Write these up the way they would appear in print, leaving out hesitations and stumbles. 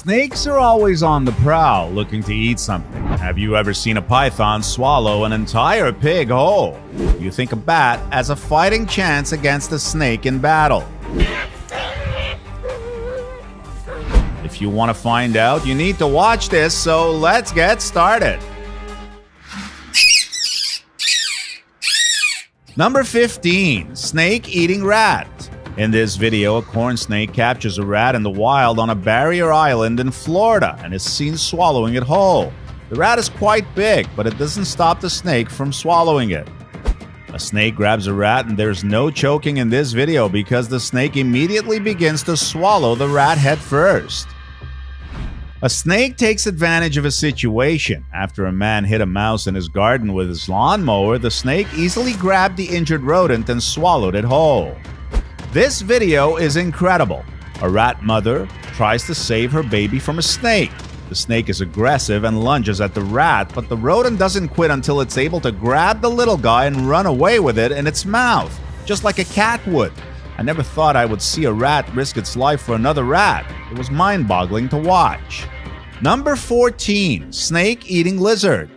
Snakes are always on the prowl, looking to eat something. Have you ever seen a python swallow an entire pig whole? You think a bat has a fighting chance against a snake in battle. If you want to find out, you need to watch this, so let's get started. Number 15. Snake eating rat. In this video, a corn snake captures a rat in the wild on a barrier island in Florida and is seen swallowing it whole. The rat is quite big, but it doesn't stop the snake from swallowing it. A snake grabs a rat and there's no choking in this video because the snake immediately begins to swallow the rat head first. A snake takes advantage of a situation. After a man hit a mouse in his garden with his lawnmower, the snake easily grabbed the injured rodent and swallowed it whole. This video is incredible. A rat mother tries to save her baby from a snake. The snake is aggressive and lunges at the rat, but the rodent doesn't quit until it's able to grab the little guy and run away with it in its mouth, just like a cat would. I never thought I would see a rat risk its life for another rat. It was mind-boggling to watch. Number 14. Snake eating lizard.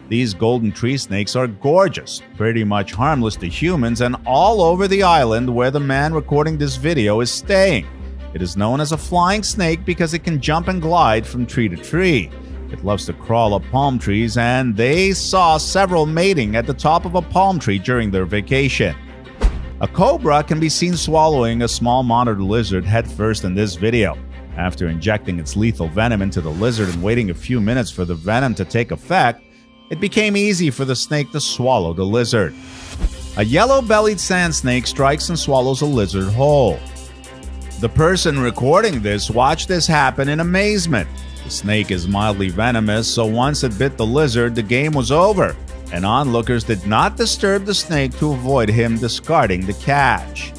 These golden tree snakes are gorgeous, pretty much harmless to humans, and all over the island where the man recording this video is staying. It is known as a flying snake because it can jump and glide from tree to tree. It loves to crawl up palm trees, and they saw several mating at the top of a palm tree during their vacation. A cobra can be seen swallowing a small monitor lizard headfirst in this video. After injecting its lethal venom into the lizard and waiting a few minutes for the venom to take effect, it became easy for the snake to swallow the lizard. A yellow-bellied sand snake strikes and swallows a lizard whole. The person recording this watched this happen in amazement. The snake is mildly venomous, so once it bit the lizard, the game was over, and onlookers did not disturb the snake to avoid him discarding the catch.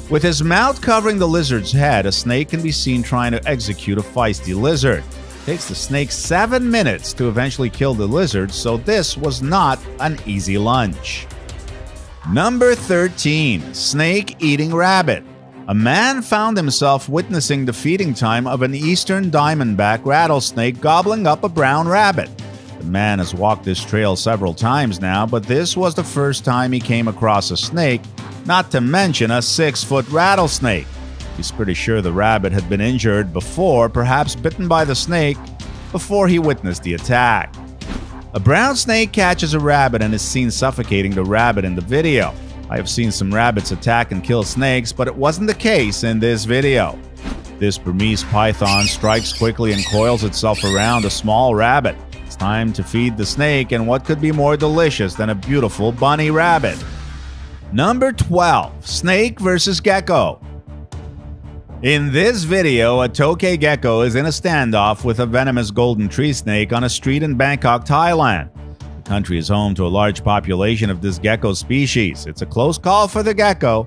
With his mouth covering the lizard's head, a snake can be seen trying to execute a feisty lizard. It takes the snake 7 minutes to eventually kill the lizard, so this was not an easy lunch. Number 13. Snake eating rabbit. A man found himself witnessing the feeding time of an eastern diamondback rattlesnake gobbling up a brown rabbit. The man has walked this trail several times now, but this was the first time he came across a snake, not to mention a 6-foot rattlesnake. He's pretty sure the rabbit had been injured before, perhaps bitten by the snake, before he witnessed the attack. A brown snake catches a rabbit and is seen suffocating the rabbit in the video. I have seen some rabbits attack and kill snakes, but it wasn't the case in this video. This Burmese python strikes quickly and coils itself around a small rabbit. It's time to feed the snake, and what could be more delicious than a beautiful bunny rabbit? Number 12. Snake versus gecko. In this video, a tokay gecko is in a standoff with a venomous golden tree snake on a street in Bangkok, Thailand. The country is home to a large population of this gecko species. It's a close call for the gecko,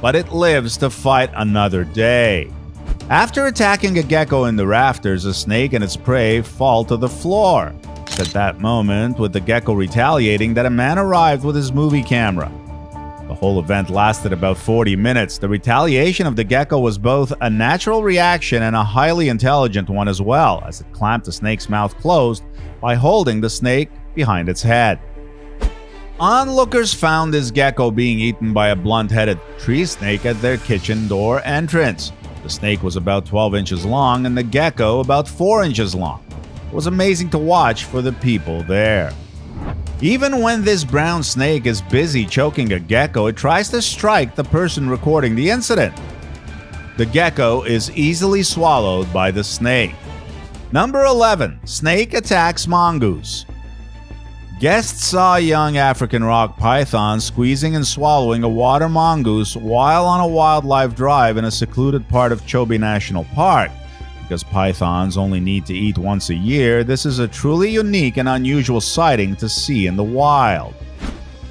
but it lives to fight another day. After attacking a gecko in the rafters, a snake and its prey fall to the floor. It's at that moment, with the gecko retaliating, that a man arrived with his movie camera. The whole event lasted about 40 minutes. The retaliation of the gecko was both a natural reaction and a highly intelligent one as well, as it clamped the snake's mouth closed by holding the snake behind its head. Onlookers found this gecko being eaten by a blunt-headed tree snake at their kitchen door entrance. The snake was about 12 inches long and the gecko about 4 inches long. It was amazing to watch for the people there. Even when this brown snake is busy choking a gecko, it tries to strike the person recording the incident. The gecko is easily swallowed by the snake. Number 11. Snake attacks mongoose. Guests saw a young African rock python squeezing and swallowing a water mongoose while on a wildlife drive in a secluded part of Chobe National Park. Because pythons only need to eat once a year, this is a truly unique and unusual sighting to see in the wild.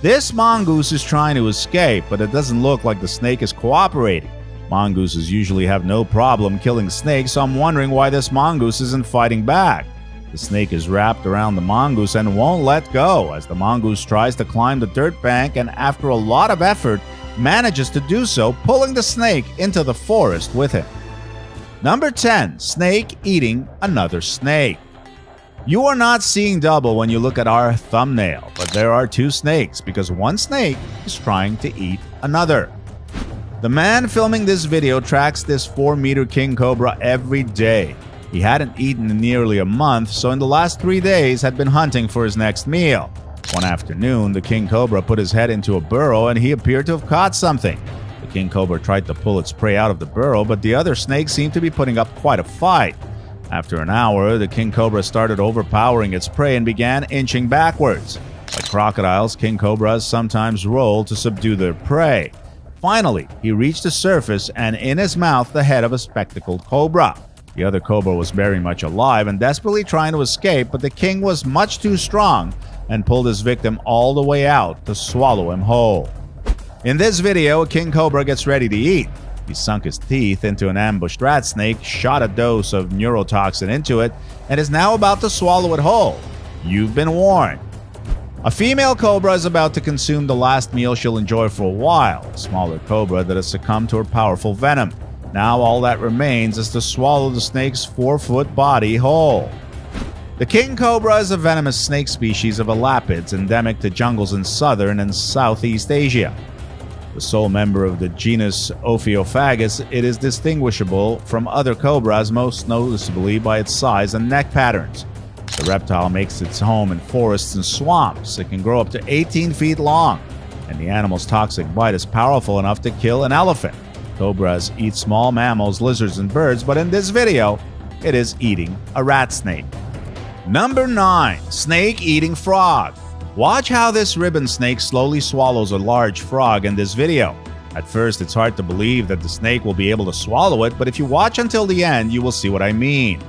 This mongoose is trying to escape, but it doesn't look like the snake is cooperating. Mongooses usually have no problem killing snakes, so I'm wondering why this mongoose isn't fighting back. The snake is wrapped around the mongoose and won't let go as the mongoose tries to climb the dirt bank, and after a lot of effort, manages to do so, pulling the snake into the forest with him. Number 10. Snake eating another snake. You are not seeing double when you look at our thumbnail, but there are two snakes because one snake is trying to eat another. The man filming this video tracks this 4-meter king cobra every day. He hadn't eaten in nearly a month, so in the last 3 days had been hunting for his next meal. One afternoon, the king cobra put his head into a burrow and he appeared to have caught something. The king cobra tried to pull its prey out of the burrow, but the other snake seemed to be putting up quite a fight. After an hour, the king cobra started overpowering its prey and began inching backwards. Like crocodiles, king cobras sometimes roll to subdue their prey. Finally, he reached the surface and in his mouth the head of a spectacled cobra. The other cobra was very much alive and desperately trying to escape, but the king was much too strong and pulled his victim all the way out to swallow him whole. In this video, a king cobra gets ready to eat. He sunk his teeth into an ambushed rat snake, shot a dose of neurotoxin into it, and is now about to swallow it whole. You've been warned. A female cobra is about to consume the last meal she'll enjoy for a while, a smaller cobra that has succumbed to her powerful venom. Now all that remains is to swallow the snake's 4-foot body whole. The king cobra is a venomous snake species of elapids endemic to jungles in southern and southeast Asia. The sole member of the genus Ophiophagus, it is distinguishable from other cobras most noticeably by its size and neck patterns. The reptile makes its home in forests and swamps. It can grow up to 18 feet long, and the animal's toxic bite is powerful enough to kill an elephant. Cobras eat small mammals, lizards, and birds, but in this video, it is eating a rat snake. Number 9. Snake eating frog. Watch how this ribbon snake slowly swallows a large frog in this video. At first, it's hard to believe that the snake will be able to swallow it, but if you watch until the end, you will see what I mean.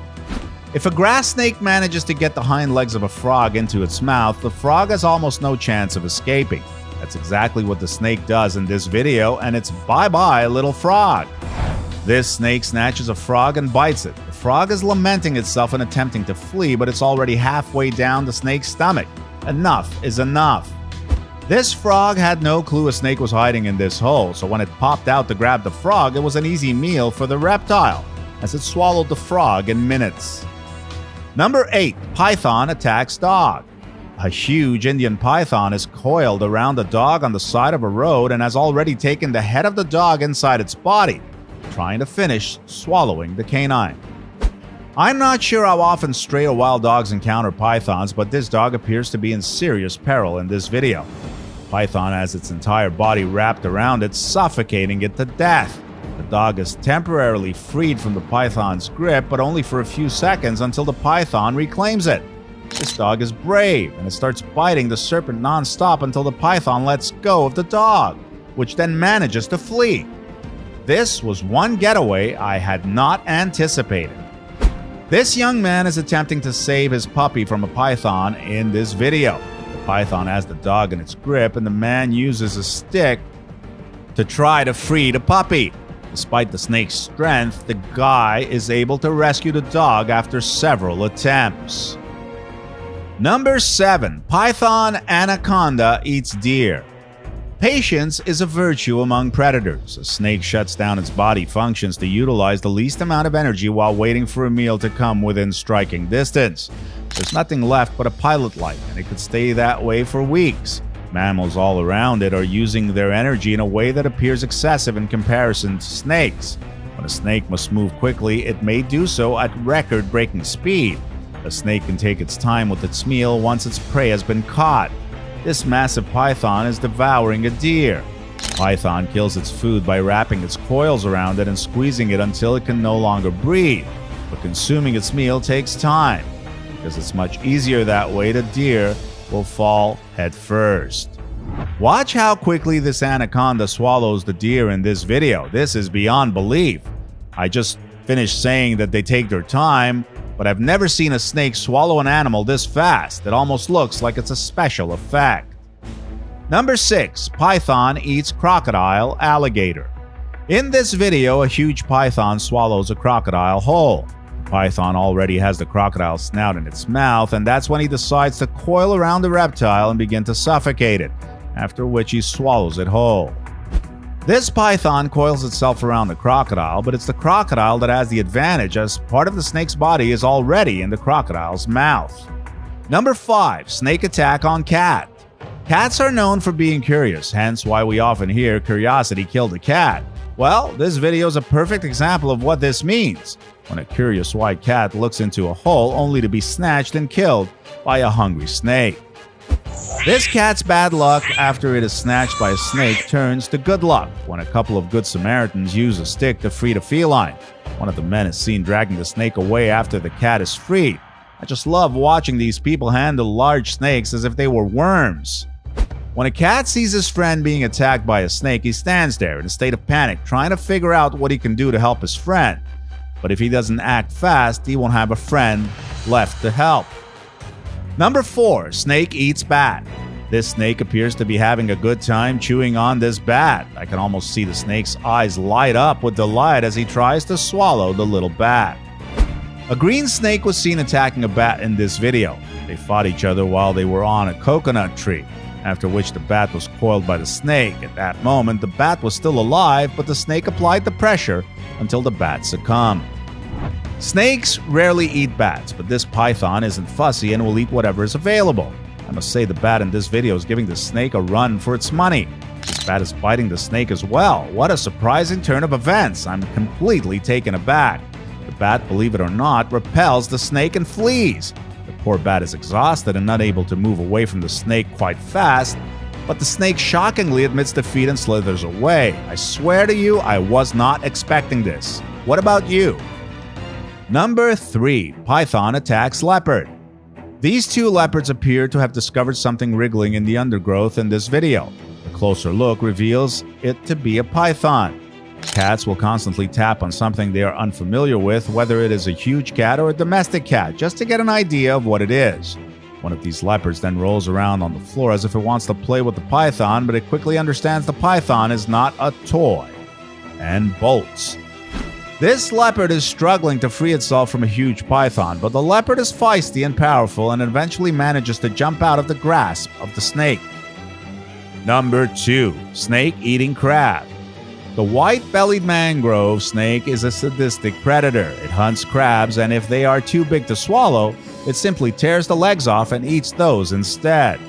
If a grass snake manages to get the hind legs of a frog into its mouth, the frog has almost no chance of escaping. That's exactly what the snake does in this video, and it's bye-bye, little frog. This snake snatches a frog and bites it. The frog is lamenting itself and attempting to flee, but it's already halfway down the snake's stomach. Enough is enough. This frog had no clue a snake was hiding in this hole, so when it popped out to grab the frog, it was an easy meal for the reptile, as it swallowed the frog in minutes. Number 8. Python attacks dog. A huge Indian python is coiled around a dog on the side of a road and has already taken the head of the dog inside its body, trying to finish swallowing the canine. I'm not sure how often stray or wild dogs encounter pythons, but this dog appears to be in serious peril in this video. Python has its entire body wrapped around it, suffocating it to death. The dog is temporarily freed from the python's grip, but only for a few seconds until the python reclaims it. This dog is brave, and it starts biting the serpent non-stop until the python lets go of the dog, which then manages to flee. This was one getaway I had not anticipated. This young man is attempting to save his puppy from a python in this video. The python has the dog in its grip, and the man uses a stick to try to free the puppy. Despite the snake's strength, the guy is able to rescue the dog after several attempts. Number 7. Python anaconda eats deer. Patience is a virtue among predators. A snake shuts down its body functions to utilize the least amount of energy while waiting for a meal to come within striking distance. There's nothing left but a pilot light, and it could stay that way for weeks. Mammals all around it are using their energy in a way that appears excessive in comparison to snakes. When a snake must move quickly, it may do so at record-breaking speed. A snake can take its time with its meal once its prey has been caught. This massive python is devouring a deer. Python kills its food by wrapping its coils around it and squeezing it until it can no longer breathe. But consuming its meal takes time. Because it's much easier that way, the deer will fall head first. Watch how quickly this anaconda swallows the deer in this video. This is beyond belief. I just finished saying that they take their time, but I've never seen a snake swallow an animal this fast. It almost looks like it's a special effect. Number 6. Python eats crocodile alligator. In this video, a huge python swallows a crocodile whole. The python already has the crocodile snout in its mouth, and that's when he decides to coil around the reptile and begin to suffocate it, after which he swallows it whole. This python coils itself around the crocodile, but it's the crocodile that has the advantage as part of the snake's body is already in the crocodile's mouth. Number 5. Snake attack on cat. Cats are known for being curious, hence why we often hear curiosity killed a cat. Well, this video is a perfect example of what this means, when a curious white cat looks into a hole only to be snatched and killed by a hungry snake. This cat's bad luck after it is snatched by a snake turns to good luck when a couple of good Samaritans use a stick to free the feline. One of the men is seen dragging the snake away after the cat is freed. I just love watching these people handle large snakes as if they were worms. When a cat sees his friend being attacked by a snake, he stands there in a state of panic, trying to figure out what he can do to help his friend. But if he doesn't act fast, he won't have a friend left to help. Number 4. Snake eats bat. This snake appears to be having a good time chewing on this bat. I can almost see the snake's eyes light up with delight as he tries to swallow the little bat. A green snake was seen attacking a bat in this video. They fought each other while they were on a coconut tree, after which the bat was coiled by the snake. At that moment, the bat was still alive, but the snake applied the pressure until the bat succumbed. Snakes rarely eat bats, but this python isn't fussy and will eat whatever is available. I must say the bat in this video is giving the snake a run for its money. This bat is biting the snake as well. What a surprising turn of events. I'm completely taken aback. The bat, believe it or not, repels the snake and flees. The poor bat is exhausted and not able to move away from the snake quite fast, but the snake shockingly admits defeat and slithers away. I swear to you, I was not expecting this. What about you? Number 3. Python attacks leopard. These two leopards appear to have discovered something wriggling in the undergrowth in this video. A closer look reveals it to be a python. Cats will constantly tap on something they are unfamiliar with, whether it is a huge cat or a domestic cat, just to get an idea of what it is. One of these leopards then rolls around on the floor as if it wants to play with the python, but it quickly understands the python is not a toy, and bolts. This leopard is struggling to free itself from a huge python, but the leopard is feisty and powerful and eventually manages to jump out of the grasp of the snake. Number 2. Snake eating crab. The white-bellied mangrove snake is a sadistic predator. It hunts crabs, and if they are too big to swallow, it simply tears the legs off and eats those instead.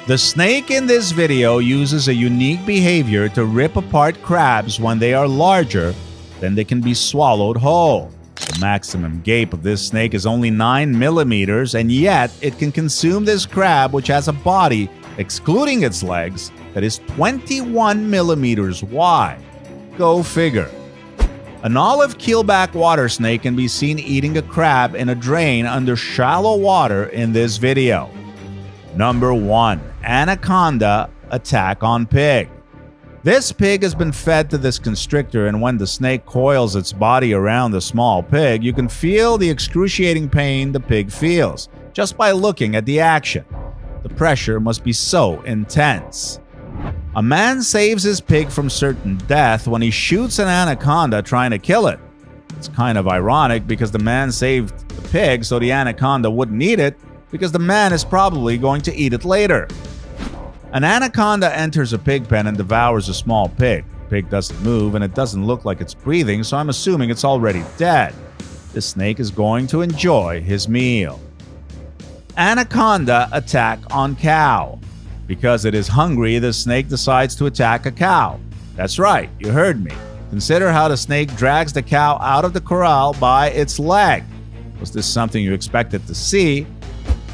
The snake in this video uses a unique behavior to rip apart crabs when they are larger than they can be swallowed whole. The maximum gape of this snake is only 9 millimeters, and yet it can consume this crab, which has a body, excluding its legs, that is 21 millimeters wide. Go figure. An olive keelback water snake can be seen eating a crab in a drain under shallow water in this video. Number 1. Anaconda attack on pig. This pig has been fed to this constrictor, and when the snake coils its body around the small pig, you can feel the excruciating pain the pig feels just by looking at the action. The pressure must be so intense. A man saves his pig from certain death when he shoots an anaconda trying to kill it. It's kind of ironic because the man saved the pig so the anaconda wouldn't eat it, because the man is probably going to eat it later. An anaconda enters a pig pen and devours a small pig. The pig doesn't move and it doesn't look like it's breathing, so I'm assuming it's already dead. The snake is going to enjoy his meal. Anaconda attack on cow. Because it is hungry, the snake decides to attack a cow. That's right, you heard me. Consider how the snake drags the cow out of the corral by its leg. Was this something you expected to see?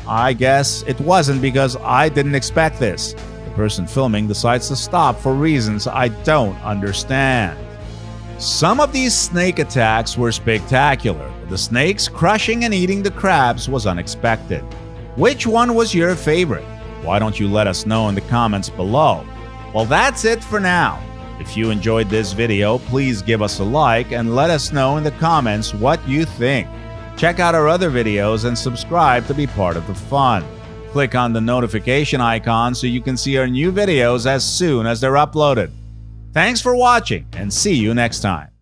I guess it wasn't, because I didn't expect this. The person filming decides to stop for reasons I don't understand. Some of these snake attacks were spectacular, but the snakes crushing and eating the crabs was unexpected. Which one was your favorite? Why don't you let us know in the comments below? Well, that's it for now. If you enjoyed this video, please give us a like and let us know in the comments what you think. Check out our other videos and subscribe to be part of the fun. Click on the notification icon so you can see our new videos as soon as they're uploaded. Thanks for watching, and see you next time.